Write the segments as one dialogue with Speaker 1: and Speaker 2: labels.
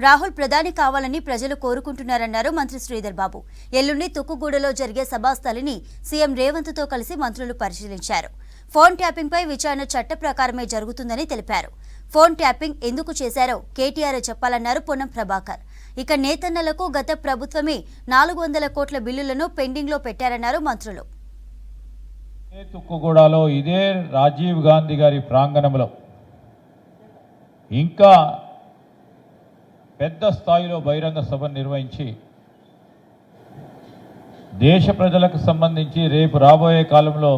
Speaker 1: రాహుల్ ప్రధాని కావాలని ప్రజలు కోరుకుంటున్నారన్నారు మంత్రి శ్రీధర్ బాబు. ఎల్లుండి తుక్కుగూడలో జరిగే సభాస్థలిని సీఎం రేవంత్ తో కలిసి మంత్రులు పరిశీలించారు. ఫోన్ ట్యాపింగ్ పై విచారణ చట్ట ప్రకారమే జరుగుతుందని తెలిపారు. ఫోన్ ట్యాపింగ్ ఎందుకు చేశారో కేటీఆర్ చెప్పాలన్నారు పొన్నం ప్రభాకర్. ఇక నేతన్నలకు గత ప్రభుత్వమే 400 కోట్ల బిల్లులను పెండింగ్ లో పెట్టారన్నారు మంత్రులు.
Speaker 2: తుక్కుగూడలో ఇదే రాజీవ్ గాంధీ గారి ప్రాంగణంలో ఇంకా పెద్ద స్థాయిలో బహిరంగ సభ నిర్వహించి దేశ ప్రజలకు సంబంధించి రేపు రాబోయే కాలంలో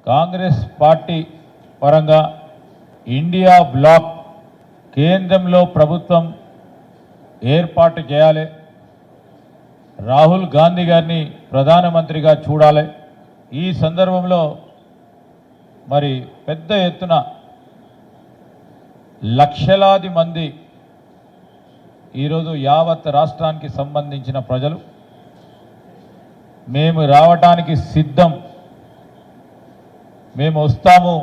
Speaker 2: కాంగ్రెస్ పార్టీ పరంగా ఇండియా బ్లాక్ కేంద్రంలో ప్రభుత్వం ఏర్పాటు చేయాలి, రాహుల్ గాంధీ గారిని ప్రధానమంత్రిగా చూడాలి. ఈ సందర్భంలో మరి పెద్ద ఎత్తున లక్షలాది మంది ఈరోజు యావత్ రాష్ట్రానికి సంబంధించిన ప్రజలు మేము రావటానికి సిద్ధం, మేము వస్తాము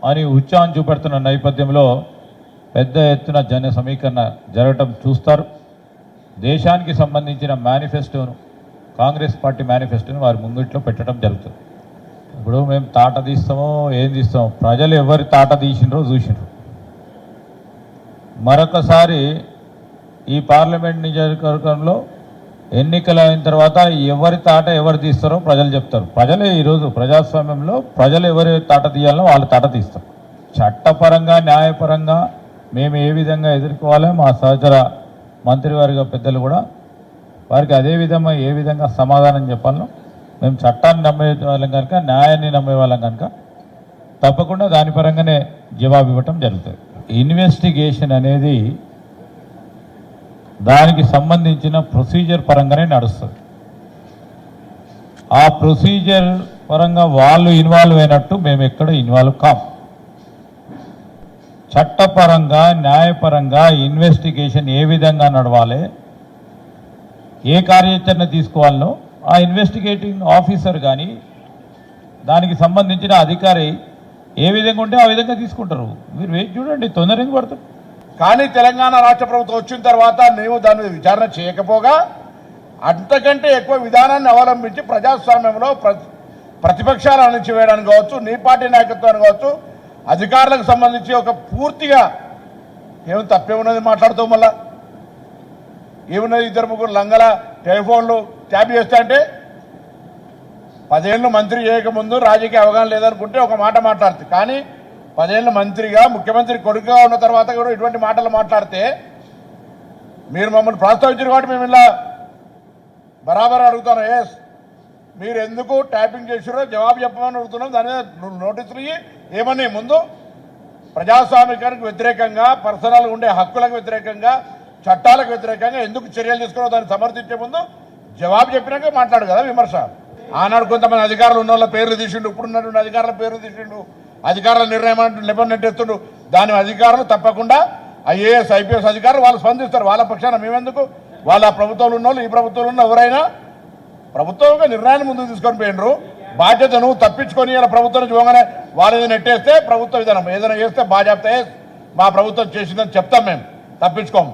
Speaker 2: అని ఉత్సాహం చూపెడుతున్న నేపథ్యంలో పెద్ద ఎత్తున జన సమీకరణ జరగటం చూస్తారు. దేశానికి సంబంధించిన మేనిఫెస్టోను, కాంగ్రెస్ పార్టీ మేనిఫెస్టోను వారి ముంగిట్లో పెట్టడం జరుగుతుంది. ఇప్పుడు మేము తాట తీస్తామో ఏం తీస్తామో ప్రజలు ఎవరి తాట తీసినరో చూసినారు. మరొకసారి ఈ పార్లమెంట్ నియోజకవర్గంలో ఎన్నికలు అయిన తర్వాత ఎవరి తాట ఎవరు తీస్తారో ప్రజలు చెప్తారు. ప్రజలే ఈరోజు ప్రజాస్వామ్యంలో ప్రజలు ఎవరి తాట తీయాలో వాళ్ళ తాట తీస్తారు. చట్టపరంగా న్యాయపరంగా మేము ఏ విధంగా ఎదుర్కోవాలో మా సహచర మంత్రివర్గ పెద్దలు కూడా వారికి అదే విధంగా ఏ విధంగా సమాధానం చెప్పాలో మేము చట్టాన్ని నమ్మే వాళ్ళం కనుక, న్యాయాన్ని నమ్మే వాళ్ళం కనుక తప్పకుండా దాని పరంగానే జవాబు ఇవ్వటం జరుగుతుంది. ఇన్వెస్టిగేషన్ అనేది దానికి సంబంధించిన ప్రొసీజర్ పరంగానే నడుస్తుంది. ఆ ప్రొసీజర్ పరంగా వాళ్ళు ఇన్వాల్వ్ అయినట్టు మేము ఎక్కడ ఇన్వాల్వ్ కాం. చట్టపరంగా న్యాయపరంగా ఇన్వెస్టిగేషన్ ఏ విధంగా నడవాలి, ఏ కార్యాచరణ తీసుకోవాలనో ఆ ఇన్వెస్టిగేటింగ్ ఆఫీసర్ కానీ దానికి సంబంధించిన అధికారి ఏ విధంగా ఉంటే ఆ విధంగా తీసుకుంటారు. మీరు వేచి చూడండి, తొందరగా పడుతుంది.
Speaker 3: కానీ తెలంగాణ రాష్ట్ర ప్రభుత్వం వచ్చిన తర్వాత నీవు దాని మీద విచారణ చేయకపోగా అంతకంటే ఎక్కువ విధానాన్ని అవలంబించి ప్రజాస్వామ్యంలో ప్రతిపక్షాలు అణిచివేయడానికి కావచ్చు, నీ పార్టీ నాయకత్వాన్ని కావచ్చు, అధికారులకు సంబంధించి ఒక పూర్తిగా ఏమి తప్పేమున్నది మాట్లాడుతూ మళ్ళా ఏమున్నది, 2-3 లంగల టెలిఫోన్లు ట్యాప్ చేస్తా అంటే 10 ఏళ్ళు మంత్రి చేయకముందు రాజకీయ అవగాహన లేదనుకుంటే ఒక మాట మాట్లాడుతుంది. కానీ 10 ఏళ్ళు మంత్రిగా ముఖ్యమంత్రి కొడుకుగా ఉన్న తర్వాత కూడా ఇటువంటి మాటలు మాట్లాడితే మీరు మమ్మల్ని ప్రస్తావించారు కాబట్టి మేము ఇలా బరాబర్ అడుగుతాను. ఎస్, మీరు ఎందుకు ట్యాపింగ్ చేసారో జవాబు చెప్పమని అడుగుతున్నాం. దాని మీద నోటీసులు ఏమని ముందు ప్రజాస్వామికానికి వ్యతిరేకంగా, పర్సనల్ ఉండే హక్కులకు వ్యతిరేకంగా, చట్టాలకు వ్యతిరేకంగా ఎందుకు చర్యలు తీసుకున్నారో దాన్ని సమర్థించే ముందు జవాబు చెప్పినాక మాట్లాడు కదా విమర్శ. ఆనాడు కొంతమంది అధికారులు ఉన్న వాళ్ళ పేర్లు తీసిండు, ఇప్పుడున్నటువంటి అధికారుల పేర్లు తీసిండు, అధికారుల నిర్ణయం నెట్టేస్తుండు. దాని అధికారులు తప్పకుండా IAS IPS అధికారులు వాళ్ళు స్పందిస్తారు. వాళ్ళ పక్షాన మేమెందుకు, వాళ్ళ ప్రభుత్వంలో ఉన్న వాళ్ళు ఈ ప్రభుత్వంలో ఉన్న ఎవరైనా ప్రభుత్వంగా నిర్ణయాన్ని ముందుకు తీసుకొని పోయినరు. బాధ్యతను తప్పించుకొని ఇలా ప్రభుత్వం చూడగానే వాళ్ళు నెట్టేస్తే ప్రభుత్వ విధానం ఏదైనా చేస్తే బాధ్యత మా ప్రభుత్వం చేసిందని చెప్తాం, మేము తప్పించుకోము.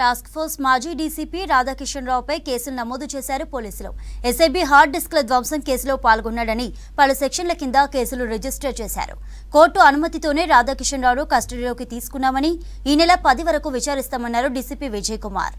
Speaker 1: టాస్క్ ఫోర్స్ మాజీ డీసీపీ రాధాకిషన్ రావుపై కేసులు నమోదు చేశారు పోలీసులు. ఎస్ఐబీ హార్డ్ డిస్క్ల ధ్వంసం కేసులో పాల్గొన్నాడని పలు సెక్షన్ల కింద కేసులు రిజిస్టర్ చేశారు. కోర్టు అనుమతితోనే రాధాకిషన్ రావును కస్టడీలోకి తీసుకున్నామని, ఈ నెల 10 వరకు విచారిస్తామన్నారు DCP Vijay Kumar.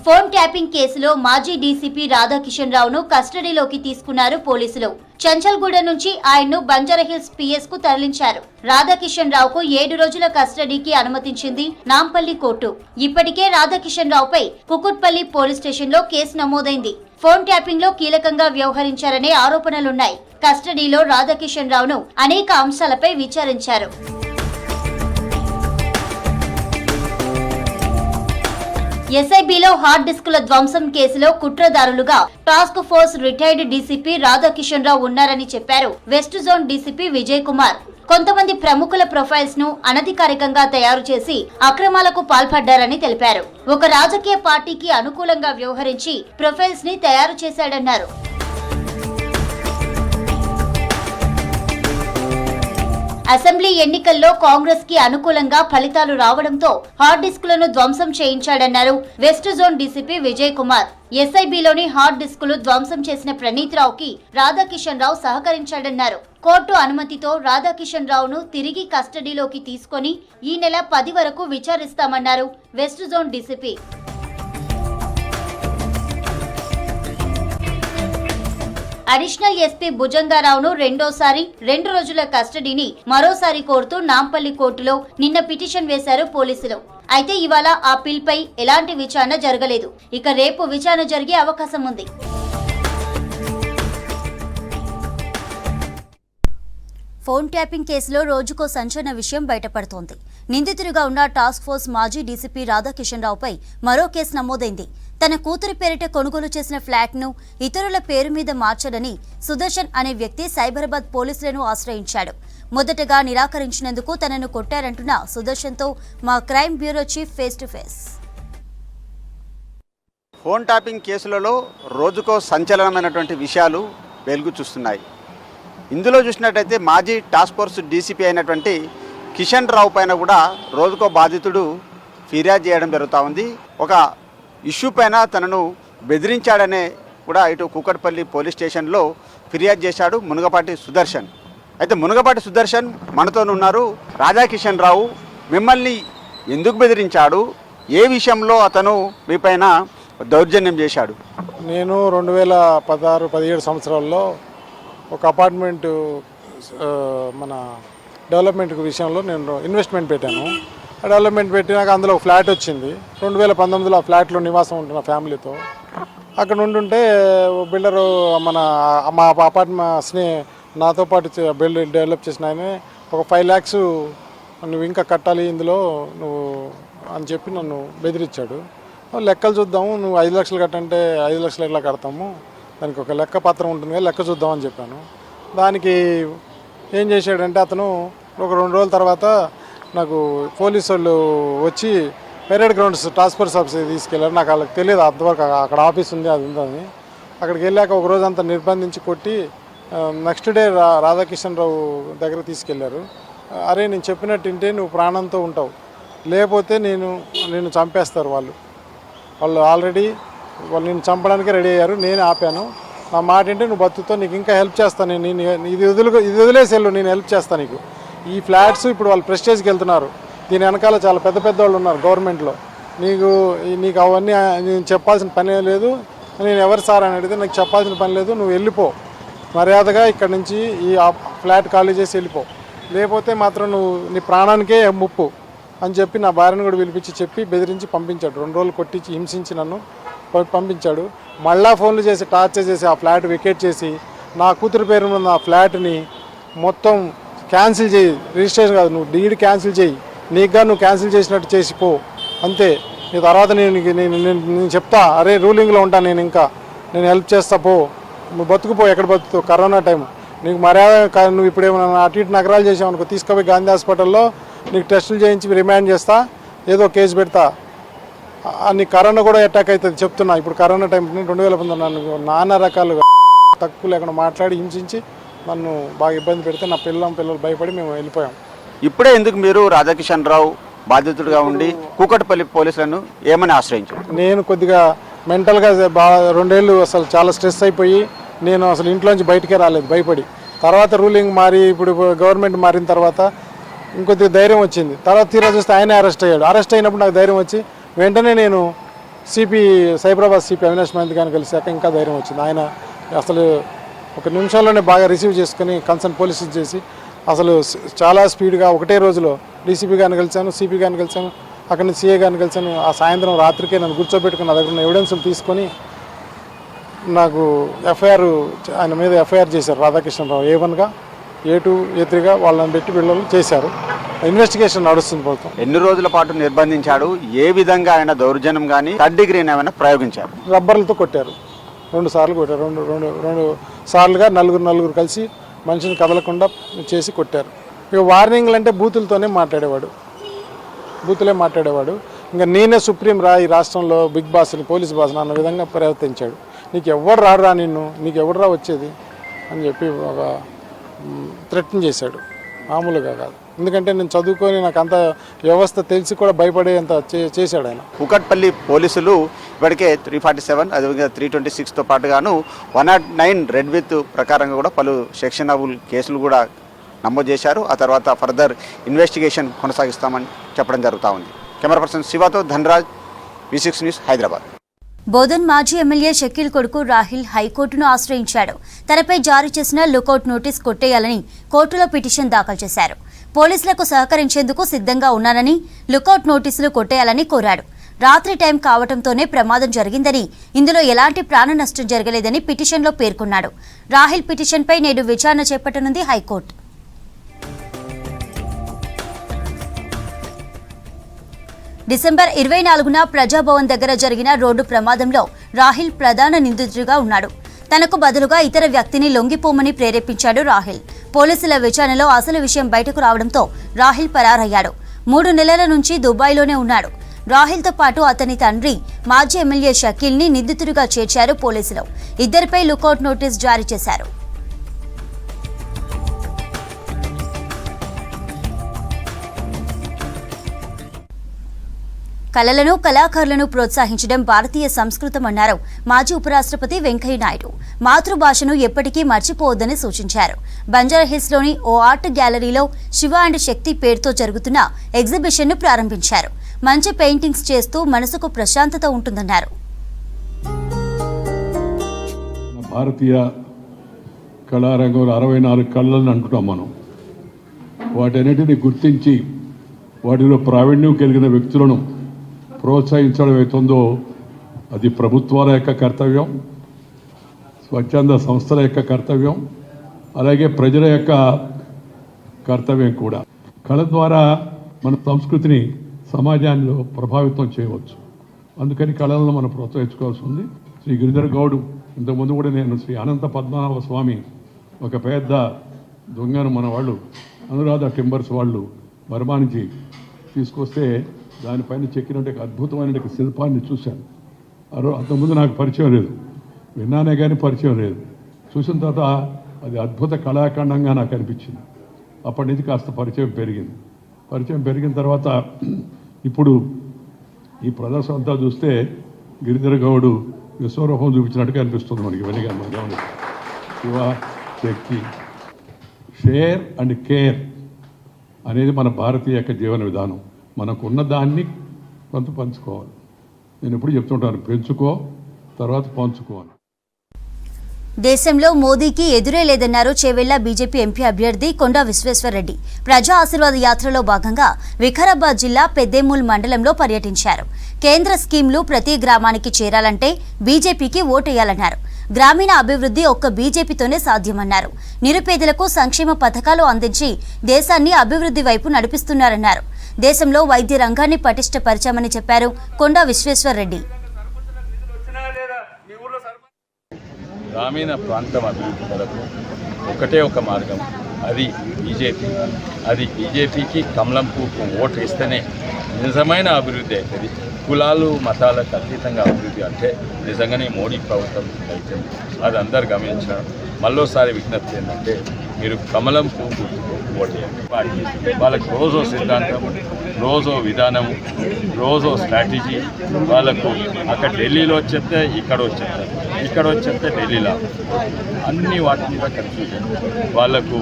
Speaker 1: Phone tapping కేసులో మాజీ డీసీపీ రాధాకిషన్ రావును కస్టడీలోకి తీసుకున్నారు పోలీసులు. చంచల్గూడ నుంచి ఆయన్ను బంజారాహిల్స్ PS కు తరలించారు. రాధాకిషన్ రావుకు 7 రోజుల కస్టడీకి అనుమతించింది నాంపల్లి కోర్టు. ఇప్పటికే రాధాకిషన్ రావుపై కుకుట్పల్లి పోలీస్ స్టేషన్ లో కేసు నమోదైంది. ఫోన్ ట్యాపింగ్ లో కీలకంగా వ్యవహరించారనే ఆరోపణలున్నాయి. కస్టడీలో రాధాకిషన్ రావును అనేక అంశాలపై విచారించారు. ఎస్ఐబీలో హార్డ్ డిస్కుల ధ్వంసం కేసులో కుట్రదారులుగా task force retired DCP Radhakishan Rao ఉన్నారని చెప్పారు west zone DCP Vijay Kumar. కొంతమంది ప్రముఖుల ప్రొఫైల్స్ ను అనధికారికంగా తయారు చేసి అక్రమాలకు పాల్పడ్డారని తెలిపారు. ఒక రాజకీయ పార్టీకి అనుకూలంగా వ్యవహరించి ప్రొఫైల్స్ ని తయారు చేశాడన్నారు. అసెంబ్లీ ఎన్నికల్లో కాంగ్రెస్ కి అనుకూలంగా ఫలితాలు రావడంతో హార్డ్ డిస్కులను ధ్వంసం చేయించాడన్నారు west zone DCP Vijay Kumar. ఎస్ఐబిలోని హార్డ్ డిస్కులు ధ్వంసం చేసిన ప్రణీత్ రావుకి రాధాకిషన్ రావు సహకరించాడన్నారు. కోర్టు అనుమతితో రాధాకిషన్ రావును తిరిగి కస్టడీలోకి తీసుకొని ఈ నెల 10 వరకు విచారిస్తామన్నారు west zone DCP. Additional SP భుజంగారావును రెండోసారి 2 రోజుల కస్టడీని మరోసారి కోరుతూ నాంపల్లి కోర్టులో నిన్న పిటిషన్ వేశారు పోలీసులు. అయితే ఇవాళ ఆ పిల్పై ఎలాంటి విచారణ జరగలేదు. ఇక రేపు విచారణ జరిగే అవకాశం ఉంది. ఫోన్ ట్యాపింగ్ కేసులో రోజుకో సంచలన విషయం బయటపడుతోంది. నిందితుడిగా ఉన్న టాస్క్ ఫోర్స్ మాజీ డీసీపీ రాధాకిషన్ రావుపై మరో కేసు నమోదైంది. తన కూతురి పేరిట కొనుగోలు చేసిన ఫ్లాట్ను ఇతరుల పేరు మీద మార్చాడని సుదర్శన్ అనే వ్యక్తి సైబరాబాద్ పోలీసులను ఆశ్రయించాడు. మొదటగా నిరాకరించినందుకు తనను కొట్టారంటున్న సుదర్శన్తో మా crime bureau chief face to face.
Speaker 4: Phone tapping కేసులలో రోజుకో సంచలనమైనటువంటి విషయాలు వెలుగు చూస్తున్నాయి. ఇందులో చూసినట్టయితే మాజీ టాస్క్ ఫోర్స్ డీసీపీ అయినటువంటి కిషన్ రావు పైన కూడా రోజుకో బాధితుడు ఫిర్యాదు చేయడం జరుగుతూ ఉంది. ఒక ఇష్యూ పైన తనను బెదిరించాడనే కూడా ఇటు కూకట్పల్లి పోలీస్ స్టేషన్లో ఫిర్యాదు చేశాడు మునగపాటి సుదర్శన్. అయితే మునగపాటి సుదర్శన్ మనతోనున్నారు. రాధాకిషన్ రావు మిమ్మల్ని ఎందుకు బెదిరించాడు, ఏ విషయంలో అతను మీపైన దౌర్జన్యం చేశాడు?
Speaker 5: నేను 2016-17 సంవత్సరాల్లో ఒక అపార్ట్మెంటు మన డెవలప్మెంట్ విషయంలో నేను ఇన్వెస్ట్మెంట్ పెట్టాను. ఆ డెవలప్మెంట్ పెట్టినాక అందులో ఒక ఫ్లాట్ వచ్చింది. 2019లో ఆ ఫ్లాట్లో నివాసం ఉంటున్న ఫ్యామిలీతో అక్కడ ఉంటుంటే బిల్డరు మా అపార్ట్మెంట్స్ని నాతో పాటు డెవలప్ చేసిన ఆయన ఒక 5 lakhs నువ్వు ఇంకా కట్టాలి ఇందులో నువ్వు అని చెప్పి నన్ను బెదిరించాడు. లెక్కలు చూద్దాము, నువ్వు 5 లక్షలు కట్టంటే 5 లక్షలు ఎట్లా కడతాము, దానికి ఒక లెక్క పత్రం ఉంటుంది కదా, లెక్క చూద్దామని చెప్పాను. దానికి ఏం చేశాడంటే అతను ఒక 2 రోజుల తర్వాత నాకు పోలీసు వాళ్ళు వచ్చి పెరేడ్ గ్రౌండ్స్ టాస్క్ ఫోర్స్ ఆఫీస్కి తీసుకెళ్ళారు. నాకు వాళ్ళకి తెలియదు అంతవరకు అక్కడ ఆఫీస్ ఉంది అది ఉందని. అక్కడికి వెళ్ళాక ఒక రోజు అంతా నిర్బంధించి కొట్టి నెక్స్ట్ డే రాధాకిషన్ రావు దగ్గర తీసుకెళ్లారు. అరే నేను చెప్పినట్టు వింటే నువ్వు ప్రాణంతో ఉంటావు, లేకపోతే నేను చంపేస్తారు వాళ్ళు ఆల్రెడీ నేను చంపడానికి రెడీ అయ్యారు. నేను ఆపాను. నా మాట ఏంటంటే నువ్వు బతుకుతో నీకు ఇంకా హెల్ప్ చేస్తాను, నేను ఇది వదిలేసేళ్ళు, నేను హెల్ప్ చేస్తాను నీకు. ఈ ఫ్లాట్స్ ఇప్పుడు వాళ్ళు ప్రెస్టేజ్కి వెళ్తున్నారు. దీని వెనకాల చాలా పెద్ద వాళ్ళు ఉన్నారు గవర్నమెంట్లో. నీకు అవన్నీ నేను చెప్పాల్సిన పని లేదు. నేను ఎవరు సార్ అని అడిగితే నాకు చెప్పాల్సిన పని లేదు, నువ్వు వెళ్ళిపో, మర్యాదగా ఇక్కడ నుంచి ఈ ఫ్లాట్ ఖాళీ చేసి వెళ్ళిపో, లేకపోతే మాత్రం నువ్వు నీ ప్రాణానికే ముప్పు అని చెప్పి నా భార్యను కూడా పిలిపించి చెప్పి బెదిరించి పంపించాడు. 2 రోజులు కొట్టించి హింసించి నన్ను పంపించాడు. మళ్ళా ఫోన్లు చేసి టార్చర్ చేసి ఆ ఫ్లాట్ వికెట్ చేసి నా కూతురు పేరు ఉన్న ఆ ఫ్లాట్ని మొత్తం క్యాన్సిల్ చేయి, రిజిస్ట్రేషన్ కాదు నువ్వు డీడ్ క్యాన్సిల్ చేయి, నీకుగా నువ్వు క్యాన్సిల్ చేసినట్టు చేసిపో అంతే. నీ తర్వాత నేను చెప్తా, అరే రూలింగ్లో ఉంటాను, నేను హెల్ప్ చేస్తా, పో నువ్వు బతుకుపో, ఎక్కడ బతుకుతావు, కరోనా టైం నీకు మర్యాద. నువ్వు ఇప్పుడు ఏమైనా అటు ఇటు నగరాలు చేసావు అనుకో, తీసుకుపోయి గాంధీ హాస్పిటల్లో నీకు టెస్టులు చేయించి రిమాండ్ చేస్తా, ఏదో కేసు పెడతా, నీ కరోనా కూడా అటాక్ అవుతుంది చెప్తున్నా. ఇప్పుడు కరోనా టైం 2019 నానా రకాలుగా తక్కువ లేకుండా మాట్లాడి హింసించి నన్ను బాగా ఇబ్బంది పెడితే నా పిల్లలు భయపడి మేము వెళ్ళిపోయాం.
Speaker 4: ఇప్పుడే ఎందుకు మీరు రాధాకిషన్ రావు బాధితుడిగా ఉండి కూకట్పల్లి పోలీసులను ఏమని ఆశ్రయించారు?
Speaker 5: నేను కొద్దిగా మెంటల్గా 2 ఏళ్ళు అసలు చాలా స్ట్రెస్ అయిపోయి నేను అసలు ఇంట్లోంచి బయటికే రాలేదు భయపడి. తర్వాత రూలింగ్ మారి ఇప్పుడు గవర్నమెంట్ మారిన తర్వాత ఇంకొద్దిగా ధైర్యం వచ్చింది. తర్వాత తీరా చూస్తే ఆయనే అరెస్ట్ అయ్యాడు. అరెస్ట్ అయినప్పుడు నాకు ధైర్యం వచ్చి వెంటనే నేను సైబరాబాద్ సిపి అవినాష్ మహంత్ గారిని కలిసాక ఇంకా ధైర్యం వచ్చింది. ఆయన అసలు 1 నిమిషంలోనే బాగా రిసీవ్ చేసుకుని కన్సర్న్ పోలీసులు చేసి అసలు చాలా స్పీడ్గా ఒకటే రోజులో డీసీపీ గారిని కలిశాను, సిపి గారిని కలిశాను, అక్కడి నుంచి సిఏ గారిని కలిశాను. ఆ సాయంత్రం రాత్రికే నన్ను కూర్చోబెట్టుకుని నా దగ్గర ఉన్న ఎవిడెన్స్లు తీసుకొని నాకు ఆయన మీద ఎఫ్ఐఆర్ చేశారు. రాధాకిషన్ రావు A1గా A2 A3గా వాళ్ళని పెట్టి వీళ్ళు చేశారు. ఇన్వెస్టిగేషన్ నడుస్తుంది ప్రభుత్వం.
Speaker 4: ఎన్ని రోజుల పాటు నిర్బంధించాడు, ఏ విధంగా ఆయన దౌర్జన్యం కానీ 3rd డిగ్రీని ఏమైనా ప్రయోగించారు?
Speaker 5: రబ్బర్లతో కొట్టారు, 2 సార్లు కొట్టారు. రెండు సార్లుగా నలుగురు కలిసి మనిషిని కదలకుండా చేసి కొట్టారు. ఇక వార్నింగ్లు అంటే బూతులే మాట్లాడేవాడు. ఇంకా నేనే సుప్రీం రా ఈ రాష్ట్రంలో, బిగ్ బాస్ని, పోలీస్ బాస్ని అన్న విధంగా ప్రవర్తించాడు. నీకు ఎవరు రారా, నీకు ఎవరు రా వచ్చేది అని చెప్పి ఒక థ్రెటన్ చేశాడు. మామూలుగా కాదు. ఎందుకంటే నేను చదువుకొని నాకు అంత వ్యవస్థ తెలిసి కూడా భయపడేంత చేశాడు ఆయన.
Speaker 4: కూకట్పల్లి పోలీసులు ఇప్పటికే 347 అదేవిధంగా 326తో పాటుగాను 109 రెడ్ విత్ ప్రకారంగా కూడా పలు సెక్షనబుల్ కేసులు కూడా నమోదు చేశారు. ఆ తర్వాత ఫర్దర్ ఇన్వెస్టిగేషన్ కొనసాగిస్తామని చెప్పడం జరుగుతూ ఉంది. కెమెరా పర్సన్ శివతో ధనరాజ్, V6 న్యూస్, హైదరాబాద్.
Speaker 1: బోధన్ మాజీ ఎమ్మెల్యే షకీల్ కొడుకు రాహిల్ హైకోర్టును ఆశ్రయించాడు. తనపై జారీ చేసిన లుకౌట్ నోటీస్ కొట్టేయాలని కోర్టులో పిటిషన్ దాఖలు చేశారు. పోలీసులకు సహకరించేందుకు సిద్ధంగా ఉన్నానని, లుకౌట్ నోటీసులు కొట్టేయాలని కోరాడు. రాత్రి టైం కావడంతోనే ప్రమాదం జరిగిందని, ఇందులో ఎలాంటి ప్రాణ నష్టం జరగలేదని పిటిషన్లో పేర్కొన్నాడు. రాహిల్ పిటిషన్పై నేడు విచారణ చేపట్టనుంది హైకోర్టు. డిసెంబర్ 24న ప్రజాభవన్ దగ్గర జరిగిన రోడ్డు ప్రమాదంలో రాహిల్ ప్రధాన నిందితుడిగా ఉన్నాడు. తనకు బదులుగా ఇతర వ్యక్తిని లొంగిపోమని ప్రేరేపించాడు రాహిల్. పోలీసుల విచారణలో అసలు విషయం బయటకు రావడంతో రాహిల్ పరారయ్యాడు. 3 నెలల నుంచి దుబాయ్లోనే ఉన్నాడు. రాహిల్తో పాటు అతని తండ్రి మాజీ ఎమ్మెల్యే షకీల్ని నిందితుడిగా చేర్చారు పోలీసులు. ఇద్దరిపై లుకౌట్ నోటీస్ జారీ చేశారు. కళలను, కళాకారులను ప్రోత్సహించడం భారతీయ సంస్కృతమన్నారు మాజీ ఉపరాష్ట్రపతి వెంకయ్యనాయుడు. మాతృభాషను ఎప్పటికీ మర్చిపోవద్దని సూచించారు. బంజారాహిల్స్లోని ఓ ఆర్ట్ గ్యాలరీలో శివ అండ్ శక్తి పేరుతో జరుగుతున్న ఎగ్జిబిషన్ను ప్రారంభించారు. మంచి పెయింటింగ్స్ చేస్తూ మనసుకు ప్రశాంతత ఉంటుందన్నారు.
Speaker 6: భారతీయ కళారంగంలో 64 కళలను అంటున్నాం మనం. వాటన్నిటిని గుర్తించి వాటిలో ప్రావీణ్యం కలిగిన వ్యక్తులను ప్రోత్సహించడం అవుతుందో అది ప్రభుత్వాల యొక్క కర్తవ్యం, స్వచ్ఛంద సంస్థల యొక్క కర్తవ్యం, అలాగే ప్రజల యొక్క కర్తవ్యం కూడా. కళ ద్వారా మన సంస్కృతిని సమాజాన్ని ప్రభావితం చేయవచ్చు. అందుకని కళలను మనం ప్రోత్సహించుకోవాల్సి ఉంది. శ్రీ గిరిధర్ గౌడ్, ఇంతకుముందు కూడా నేను శ్రీ అనంత పద్మనాభ స్వామి ఒక పెద్ద దొంగను మన వాళ్ళు అనురాధ టింబర్స్ వాళ్ళు బర్మా నుంచి తీసుకొస్తే దానిపైన చెక్కినట్టు అద్భుతమైన శిల్పాన్ని చూశాను. అంతకుముందు నాకు పరిచయం లేదు, విన్నానే కానీ పరిచయం లేదు. చూసిన తర్వాత అది అద్భుత కళాఖండంగా నాకు అనిపించింది. అప్పటి నుంచి కాస్త పరిచయం పెరిగింది. పరిచయం పెరిగిన తర్వాత ఇప్పుడు ఈ ప్రదర్శన అంతా చూస్తే గిరిధర్ గౌడ్ విశ్వరూపం చూపించినట్టుగా అనిపిస్తుంది మనకి. వెనక మన గమనించి శివ శక్తి, షేర్ అండ్ కేర్ అనేది మన భారతీయ యొక్క జీవన విధానం. మనకున్న దాన్ని కొంత పంచుకోవాలి. నేను ఎప్పుడు చెప్తుంటాను, పెంచుకో తర్వాత పంచుకోవాలి.
Speaker 1: దేశంలో మోదీకి ఎదురే లేదన్నారు చేవెళ్ల బీజేపీ ఎంపీ అభ్యర్థి కొండా విశ్వేశ్వరరెడ్డి. ప్రజా ఆశీర్వాద యాత్రలో భాగంగా వికారాబాద్ జిల్లా పెద్దేమూల్ మండలంలో పర్యటించారు. కేంద్ర స్కీంలు ప్రతి గ్రామానికి చేరాలంటే బీజేపీకి ఓటేయాలన్నారు. గ్రామీణ అభివృద్ధి ఒక్క బీజేపీతోనే సాధ్యమన్నారు. నిరుపేదలకు సంక్షేమ పథకాలు అందించి దేశాన్ని అభివృద్ధి వైపు నడిపిస్తున్నారన్నారు. దేశంలో వైద్య రంగాన్ని పటిష్టపరిచామని చెప్పారు కొండా విశ్వేశ్వరరెడ్డి.
Speaker 7: గ్రామీణ ప్రాంతం అభివృద్ధి కొరకు ఒకటే ఒక మార్గం, అది బీజేపీ. అది బీజేపీకి కమలం పువ్వుకు ఓటు ఇస్తేనే నిజమైన అభివృద్ధి అవుతుంది. కులాలు మతాలకు అతీతంగా అభివృద్ధి అంటే నిజంగానే మోడీ ప్రభుత్వం అవుతుంది. అది అందరు గమనించడం. మళ్ళోసారి విజ్ఞప్తి ఏంటంటే మీరు కమలం పువ్వు ఓటేయండి. వాళ్ళకి రోజో సిద్ధాంతం, రోజో విధానం, రోజో స్ట్రాటజీ. వాళ్ళకు అక్కడ ఢిల్లీలో వచ్చేస్తే ఇక్కడ వచ్చేస్తే, ఇక్కడ వచ్చేస్తే ఢిల్లీలో, అన్ని వాటి మీద కన్ఫ్యూజన్. వాళ్ళకు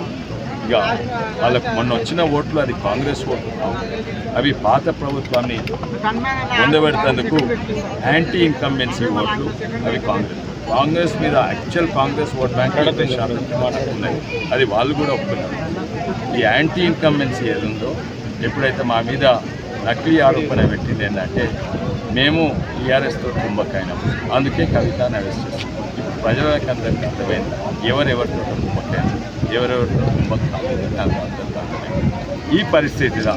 Speaker 7: మొన్న వచ్చిన ఓట్లు అది కాంగ్రెస్ ఓట్లు కావు, అవి పాత ప్రభుత్వాన్ని పొందబెడేందుకు యాంటీ ఇన్కంబెన్సీ ఓట్లు. అవి కాంగ్రెస్ మీద యాక్చువల్ కాంగ్రెస్ ఓట్ బ్యాంక్ 50% ఉన్నాయి. అది వాళ్ళు కూడా ఒప్పుకున్నారు. ఈ యాంటీ ఇన్కంబెన్సీ ఏది ఉందో, ఎప్పుడైతే మా మీద నకిలీ ఆరోపణ పెట్టింది ఏంటంటే మేము టీఆర్ఎస్తో కుంభకైనాం, అందుకే కవితను అరెస్ట్ చేస్తాం. ఇప్పుడు ప్రజలకు అందరికీ అర్థమైంది ఎవరెవరితో కుంభకైనా, ఎవరెవరితో కుంభకాలేదు. నాకు అర్థం కాలేదు. ఈ పరిస్థితిలో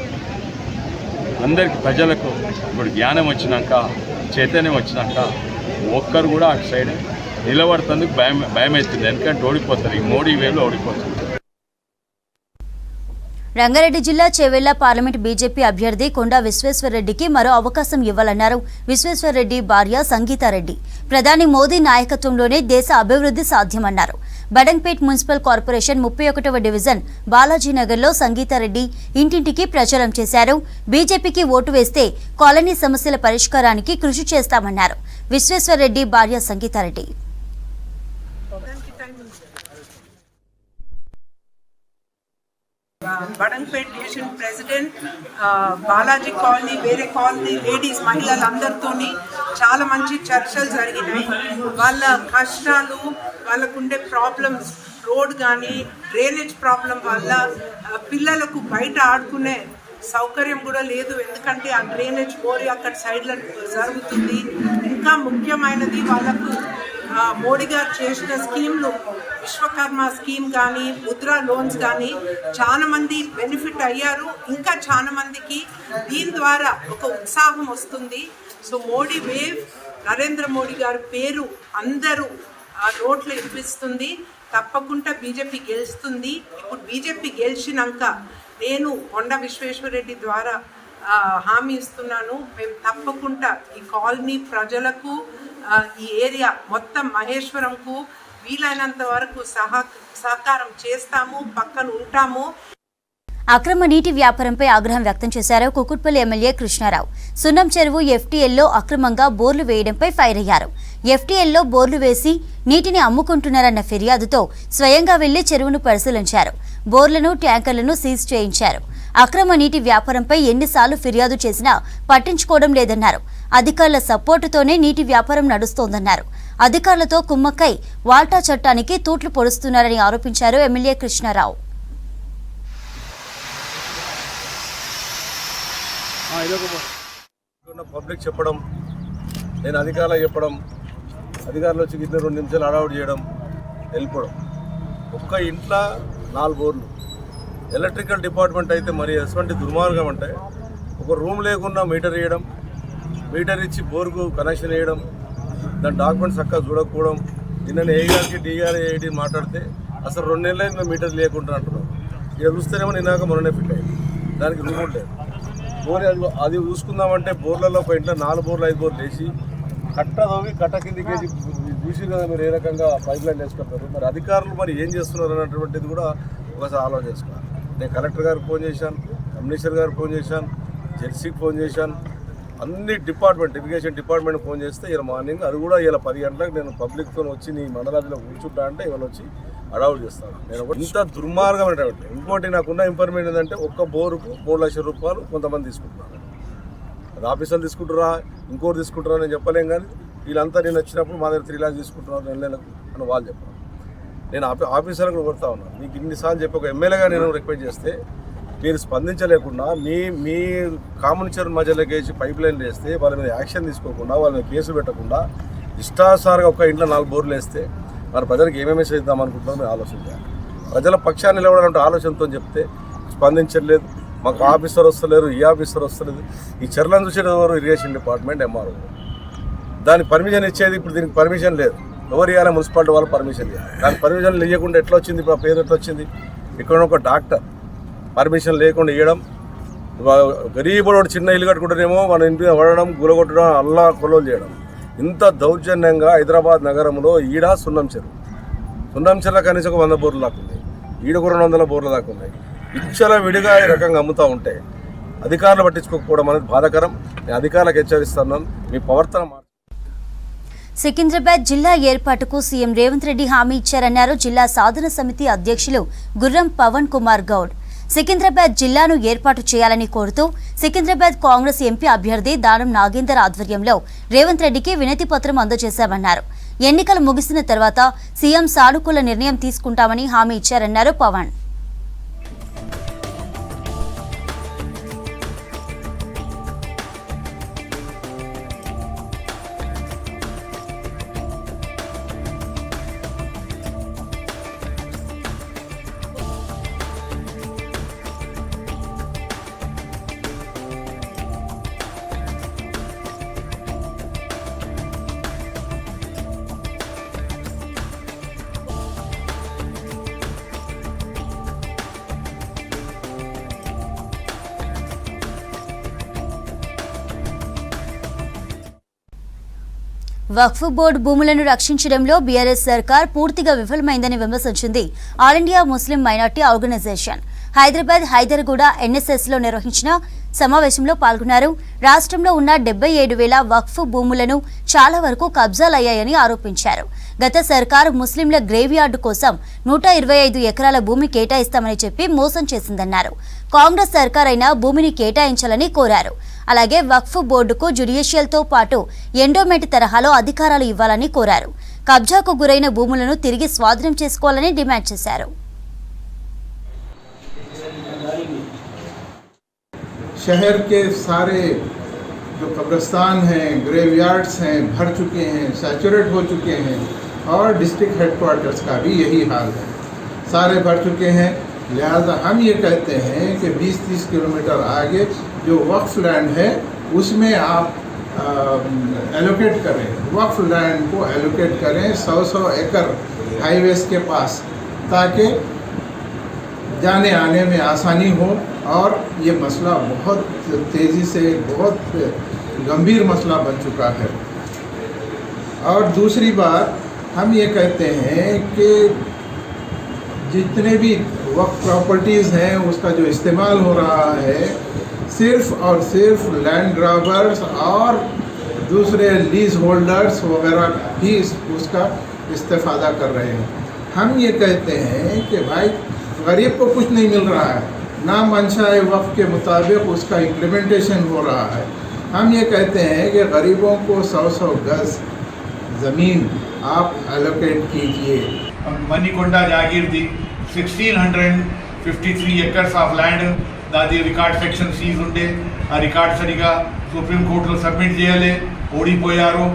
Speaker 7: అందరికి ప్రజలకు ఇప్పుడు జ్ఞానం వచ్చినాక, చైతన్యం వచ్చినాక ఒక్కరు కూడా అటు సైడ్ నిలబడుతుందుకు భయం అవుతుంది. ఎందుకంటే ఓడిపోతారు, ఈ మోడీ వేలో ఓడిపోతుంది.
Speaker 1: రంగారెడ్డి జిల్లా చేవెళ్ల పార్లమెంట్ బీజేపీ అభ్యర్థి కొండా విశ్వేశ్వరరెడ్డికి మరో అవకాశం ఇవ్వాలన్నారు విశ్వేశ్వరరెడ్డి భార్య సంగీతారెడ్డి. ప్రధాని మోదీ నాయకత్వంలోనే దేశ అభివృద్ధి సాధ్యమన్నారు. బడంగ్పేట్ మున్సిపల్ కార్పొరేషన్ 31వ డివిజన్ బాలాజీనగర్లో సంగీతారెడ్డి ఇంటింటికి ప్రచారం చేశారు. బీజేపీకి ఓటు వేస్తే కాలనీ సమస్యల పరిష్కారానికి కృషి చేస్తామన్నారు విశ్వేశ్వరరెడ్డి భార్య Sangeetha Reddy.
Speaker 8: Badangpet division president, Balaji colony, వేరే కాలనీ లేడీస్ మహిళలందరితోని చాలా మంచి చర్చలు జరిగినాయి. వాళ్ళ కష్టాలు, వాళ్ళకుండే ప్రాబ్లమ్స్, రోడ్ కానీ డ్రైనేజ్ ప్రాబ్లం వల్ల పిల్లలకు బయట ఆడుకునే సౌకర్యం కూడా లేదు, ఎందుకంటే ఆ డ్రైనేజ్ బోరి అక్కడ సైడ్లో జరుగుతుంది. ఇంకా ముఖ్యమైనది వాళ్ళకు మోడీ గారు చేసిన స్కీమ్లు, విశ్వకర్మ స్కీమ్ కానీ ముద్రా లోన్స్ కానీ చాలా మంది బెనిఫిట్ అయ్యారు. ఇంకా చాలా మందికి దీని ద్వారా ఒక ఉత్సాహం వస్తుంది. సో మోడీ వేవ్, నరేంద్ర మోడీ గారి పేరు అందరూ నోట్లో ఇప్పిస్తుంది. తప్పకుండా బీజేపీ గెలుస్తుంది. ఇప్పుడు బీజేపీ గెలిచినాక నేను కొండ విశ్వేశ్వరరెడ్డి ద్వారా హామీ ఇస్తున్నాను, మేము తప్పకుండా ఈ కాలనీ ప్రజలకు, ఈ ఏరియా మొత్తం మహేశ్వరంకు వీలైనంత వరకు సహకారం చేస్తాము, పక్కన ఉంటాము.
Speaker 1: అక్రమ నీటి వ్యాపారంపై ఆగ్రహం వ్యక్తం చేశారు కుకుట్పల్లి ఎమ్మెల్యే కృష్ణారావు. సున్నం చెరువు ఎఫ్టీఎల్లో అక్రమంగా బోర్లు వేయడంపై ఫైర్ అయ్యారు. ఎఫ్టీఎల్లో బోర్లు వేసి నీటిని అమ్ముకుంటున్నారన్న ఫిర్యాదుతో స్వయంగా వెళ్లి చెరువును పరిశీలించారు. బోర్లను, ట్యాంకర్లను సీజ్ చేయించారు. అక్రమ నీటి వ్యాపారంపై ఎన్నిసార్లు ఫిర్యాదు చేసినా పట్టించుకోవడం లేదన్నారు. అధికారుల సపోర్టుతోనే నీటి వ్యాపారం నడుస్తోందన్నారు. అధికారులతో కుమ్మక్కై వాల్టా చట్టానికి తూట్లు పొడుస్తున్నారని ఆరోపించారు ఎమ్మెల్యే కృష్ణారావు.
Speaker 9: పబ్లిక్ చెప్పడం, నేను అధికారులకు చెప్పడం, అధికారులు వచ్చి 2 నిమిషాలు అడౌట్ చేయడం, వెళ్ళిపోవడం. ఒక్క ఇంట్లో 4 బోర్లు. ఎలక్ట్రికల్ డిపార్ట్మెంట్ అయితే మరి ఎటువంటి దుర్మార్గం అంటే ఒక రూమ్ లేకుండా మీటర్ వేయడం, మీటర్ ఇచ్చి బోర్కు కనెక్షన్ వేయడం, దాని డాక్యుమెంట్స్ చక్కగా చూడకపోవడం. నిన్న ఏ గారికి డి గారు ఏడి మాట్లాడితే అసలు 2 నెలలైంది మేము మీటర్ లేకుండా అంటున్నాం. ఇక చూస్తేనేమో నిన్నాక మొన్ననే ఫిట్ అయ్యింది, దానికి రూమ్ లేదు. బోర్ అది చూసుకుందామంటే బోర్లలో ఒక ఇంట్లో 4 బోర్లు 5 బోర్లు వేసి కట్ట కిందికి చూసి కదా మీరు ఏ రకంగా పైప్ లైన్ వేసుకుంటారు. మరి అధికారులు మరి ఏం చేస్తున్నారు అన్నటువంటిది కూడా ఒకసారి ఆలోచన చేసుకోవాలి. నేను కలెక్టర్ గారికి ఫోన్ చేశాను, కమిషనర్ గారికి ఫోన్ చేశాను, జెడ్సీకి ఫోన్ చేశాను, అన్ని డిపార్ట్మెంట్, ఇరిగేషన్ డిపార్ట్మెంట్ ఫోన్ చేస్తే ఇలా మార్నింగ్ అది కూడా ఇలా 10 గంటలకు నేను పబ్లిక్తో వచ్చి నీ మండలాల్లో కూర్చుంటా అంటే ఇవాళ వచ్చి అడౌట్ చేస్తాను. నేను ఒకటి ఇంత దుర్మార్గమైనటువంటి. ఇంకోటి నాకున్న ఇన్ఫర్మేషన్ ఏంటంటే ఒక్క బోరుకు 3 లక్షల రూపాయలు కొంతమంది తీసుకుంటున్నారు. అది ఆఫీసర్లు తీసుకుంటారా, ఇంకోటి తీసుకుంటారా నేను చెప్పలేం. కానీ వీళ్ళంతా నేను వచ్చినప్పుడు మా దగ్గర 3 లాక్స్ తీసుకుంటున్నారు 2 నెలలకు అని వాళ్ళు చెప్పారు. నేను ఆఫీసర్లకు కొడతా ఉన్నాను. మీకు ఇన్నిసార్లు చెప్పి ఒక ఎమ్మెల్యేగా నేను రిక్వెస్ట్ చేస్తే మీరు స్పందించలేకుండా మీ కామన్ చెరువు మధ్యలోకి వేసి పైప్ లైన్ వేస్తే వాళ్ళ మీద యాక్షన్ తీసుకోకుండా, వాళ్ళ మీద కేసు పెట్టకుండా ఇష్టాసారిగా ఒక ఇంట్లో 4 బోర్లు వేస్తే మరి ప్రజలకు ఏమేమి చేద్దాం అనుకుంటున్నారో మీరు ఆలోచించాలి. ప్రజల పక్షాన్ని నిలబడాలంటే ఆలోచనతో చెప్తే స్పందించలేదు. మాకు ఆఫీసర్ వస్తలేరు, ఈ ఆఫీసర్ వస్తలేదు. ఈ చర్యలను చూసేవారు ఇరిగేషన్ డిపార్ట్మెంట్, ఎంఆర్ఓ. దానికి పర్మిషన్ ఇచ్చేది ఇప్పుడు దీనికి పర్మిషన్ లేదు. ఎవరు ఇవ్వాలి? మున్సిపాలిటీ వాళ్ళు పర్మిషన్ ఇవ్వాలి. దానికి పర్మిషన్ ఇవ్వకుండా ఎట్లా వచ్చింది? ఇప్పుడు ఆ పేరు ఎట్లా వచ్చింది? ఇక్కడ ఒక డాక్టర్ పర్మిషన్ లేకుండా ఇవ్వడం, గరీబుడు చిన్న ఇల్లు కట్టుకుంటేనేమో మన ఇంటిని పడడం, గులగొట్టడం, అల్లా కొలవలు చేయడం. ఇంత దౌర్జన్యంగా హైదరాబాద్ నగరంలో ఈడ సున్నం చెరువులో కనీసం 100 బోర్లు దాకా ఉన్నాయి, ఈడ 200 బోర్లు దాకా ఉన్నాయి. ఇచ్చల విడిగా ఈ రకంగా అమ్ముతూ ఉంటే అధికారులు పట్టించుకోకపోవడం అనేది బాధాకరం. నేను అధికారులకు హెచ్చరిస్తున్నాను, మీ ప్రవర్తన
Speaker 1: సికింద్రాబాద్ జిల్లా ఏర్పాటుకు సీఎం రేవంత్ రెడ్డి హామీ ఇచ్చారన్నారు జిల్లా సాధన సమితి అధ్యక్షులు గుర్రం పవన్ కుమార్ గౌడ్. సికింద్రాబాద్ జిల్లాను ఏర్పాటు చేయాలని కోరుతూ సికింద్రాబాద్ కాంగ్రెస్ ఎంపీ అభ్యర్థి దానం నాగేందర్ ఆధ్వర్యంలో రేవంత్ రెడ్డికి వినతి పత్రం అందజేశామన్నారు. ఎన్నికలు ముగిసిన తర్వాత సీఎం సానుకూల నిర్ణయం తీసుకుంటామని హామీ ఇచ్చారన్నారు పవన్. వక్ఫ్ బోర్డు భూములను రక్షించడంలో బీఆర్ఎస్ సర్కార్ పూర్తిగా విఫలమైందని విమర్శించింది all India Muslim minority organisation. Hyderabad Hyderguda ఎన్ఎస్ఎస్లో నిర్వహించిన సమావేశంలో పాల్గొన్నారు. రాష్ట్రంలో ఉన్న 77,000 వక్ఫ్ భూములను చాలా వరకు కబ్జాలయ్యాయని ఆరోపించారు. గత సర్కారు ముస్లింల గ్రేవ్ యార్డు కోసం 125 ఎకరాల భూమి కేటాయిస్తామని చెప్పి మోసం చేసిందన్నారు. కాంగ్రెస్ సర్కారైనా భూమిని కేటాయించాలని కోరారు. అలాగే వక్ఫ్ బోర్డుకు జ్యుడిషియల్తో పాటు ఎండోమెంట్ తరహాలో అధికారాలు ఇవ్వాలని కోరారు. కబ్జాకు గురైన భూములను తిరిగి స్వాధీనం చేసుకోవాలని డిమాండ్ చేశారు.
Speaker 10: शहर के सारे जो कब्रिस्तान हैं, ग्रेवयार्ड्स हैं, भर चुके हैं, सैचुरेट हो चुके हैं और डिस्ट्रिक्ट हेडक्वार्टर्स का भी यही हाल है, सारे भर चुके हैं। लिहाजा हम ये कहते हैं कि 20-30 किलोमीटर आगे जो वक्फ लैंड है उसमें आप एलोकेट करें, वक्फ लैंड को एलोकेट करें 100 एकड़ हाईवेज के पास, ताकि जाने आने में आसानी हो। और ये मसला बहुत तेज़ी से बहुत गंभीर मसला बन चुका है। और दूसरी बात हम ये कहते हैं कि जितने भी वक्फ प्रॉपर्टीज़ हैं उसका जो इस्तेमाल हो रहा है सिर्फ़ और सिर्फ लैंड ग्राबर्स और दूसरे लीज होल्डर्स वगैरह ही उसका इस्तेफादा कर रहे हैं। हम ये कहते हैं कि भाई गरीब को कुछ नहीं मिल रहा है, ना मंशाए वक्फ के मुताबिक उसका इम्प्लीमेंटेशन हो रहा है। हम ये कहते हैं कि गरीबों को 100 गज ज़मीन आप एलोकेट कीजिए।
Speaker 3: मनीकोंडा जागीर दी 1653 acres ఆఫ్ ల్యాండ్ దాది రికార్డ్ సెక్షన్ సీజ్ ఉండే ఆ రికార్డ్ సరిగా సుప్రీం కోర్టులో సబ్మిట్ చేయాలి, ఓడిపోయారు.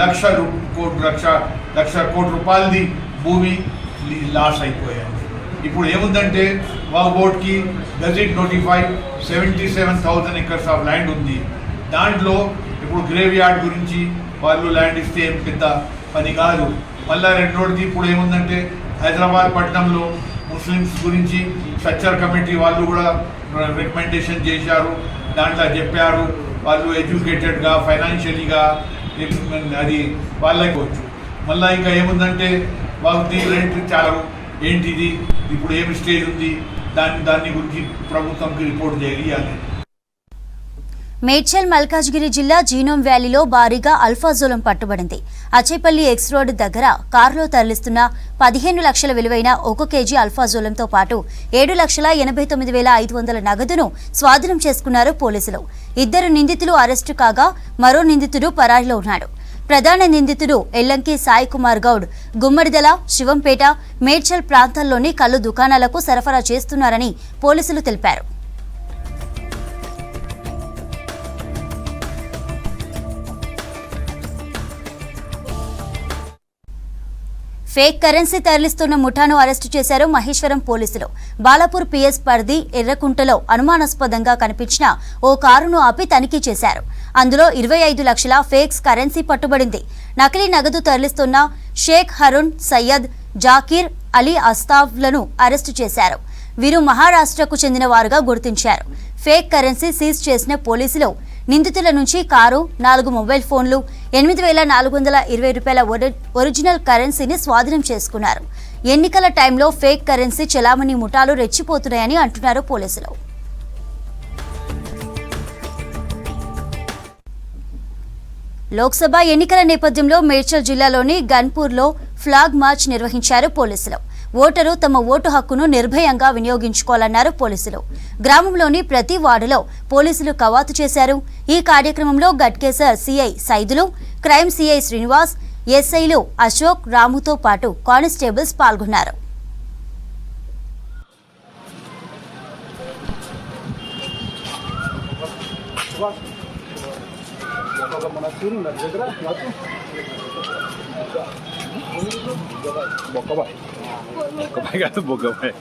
Speaker 3: లక్ష కోటి రూపాయలది భూమి లాస్ అయిపోయాయి. ఇప్పుడు ఏముందంటే వక్ఫ్ బోర్డ్కి gazette notified 77,000 acres of land ఉంది. దాంట్లో ఇప్పుడు గ్రేవ్ యార్డ్ గురించి వాళ్ళు ల్యాండ్ ఇస్తే ఏం పెద్ద పని కాదు. మళ్ళీ రెండోది ఇప్పుడు ఏముందంటే హైదరాబాద్ పట్టణంలో ముస్లిమ్స్ గురించి స్ట్రక్చర్ కమిటీ వాళ్ళు కూడా రికమెండేషన్ చేశారు. దాంట్లో చెప్పారు వాళ్ళు ఎడ్యుకేటెడ్గా ఫైనాన్షియలీగా అది వాళ్ళకి వచ్చు. మళ్ళీ ఇంకా ఏముందంటే వాళ్ళకి రెంట్ చాలు ఏంటిది ఇప్పుడు ఏమి స్టేజ్ ఉంది దాన్ని గురించి ప్రభుత్వంకి రిపోర్ట్ చేయాలి.
Speaker 1: మేడ్చల్ మల్కాజ్గిరి జిల్లా జీనోమ్ వ్యాలీలో భారీగా అల్ఫాజోలం పట్టుబడింది. అచేపల్లి ఎక్స్ రోడ్ దగ్గర కారులో తరలిస్తున్న 15 లక్షల విలువైన 1 కేజీ అల్ఫాజోలంతో పాటు 7,89,500 నగదును స్వాధీనం చేసుకున్నారు పోలీసులు. 2 నిందితులు అరెస్టు కాగా మరో నిందితుడు పరారీలో ఉన్నాడు. ప్రధాన నిందితుడు ఎల్లంకి సాయి కుమార్ గౌడ్ గుమ్మడిదల, శివంపేట, మేడ్చల్ ప్రాంతాల్లోని కల్లు దుకాణాలకు సరఫరా చేస్తున్నారని పోలీసులు తెలిపారు. ఫేక్ కరెన్సీ తరలిస్తున్న ముఠాను అరెస్టు చేశారు మహేశ్వరం పోలీసులు. బాలాపూర్ పిఎస్ పరిధి ఎర్రకుంటలో అనుమానాస్పదంగా కనిపించిన ఓ కారును ఆపి తనిఖీ చేశారు. అందులో 25 లక్షల ఫేక్స్ కరెన్సీ పట్టుబడింది. నకిలీ నగదు తరలిస్తున్న షేక్ హరుణ్, సయ్యద్, జాకీర్, అలీ అస్తాఫ్లను అరెస్టు చేశారు. వీరు మహారాష్ట్రకు చెందిన వారుగా గుర్తించారు. ఫేక్ కరెన్సీ సీజ్ చేసిన పోలీసులు నిందితుల నుంచి కారు, 4 మొబైల్ ఫోన్లు, 8,420 రూపాయల ఒరిజినల్ కరెన్సీని స్వాధీనం చేసుకున్నారు. ఎన్నికల టైంలో ఫేక్ కరెన్సీ చెలామణి ముఠాలు రెచ్చిపోతున్నాయని అంటున్నారు పోలీసులు. లోక్సభ ఎన్నికల నేపథ్యంలో మేడ్చల్ జిల్లాలోని గన్పూర్లో ఫ్లాగ్ మార్చ్ నిర్వహించారు పోలీసులు. ఓటరు తమ ఓటు హక్కును నిర్భయంగా వినియోగించుకోవాలన్నారు పోలీసులు. గ్రామంలోని ప్రతి వార్డులో పోలీసులు కవాతు చేశారు. ఈ కార్యక్రమంలో Ghatkesar CI Saidulu, crime CI Srinivas, ఎస్ఐలు అశోక్, రాముతో పాటు కానిస్టేబుల్స్ పాల్గొన్నారు.
Speaker 9: బొక్కబాయ్ కాదు బొక్కబాయ్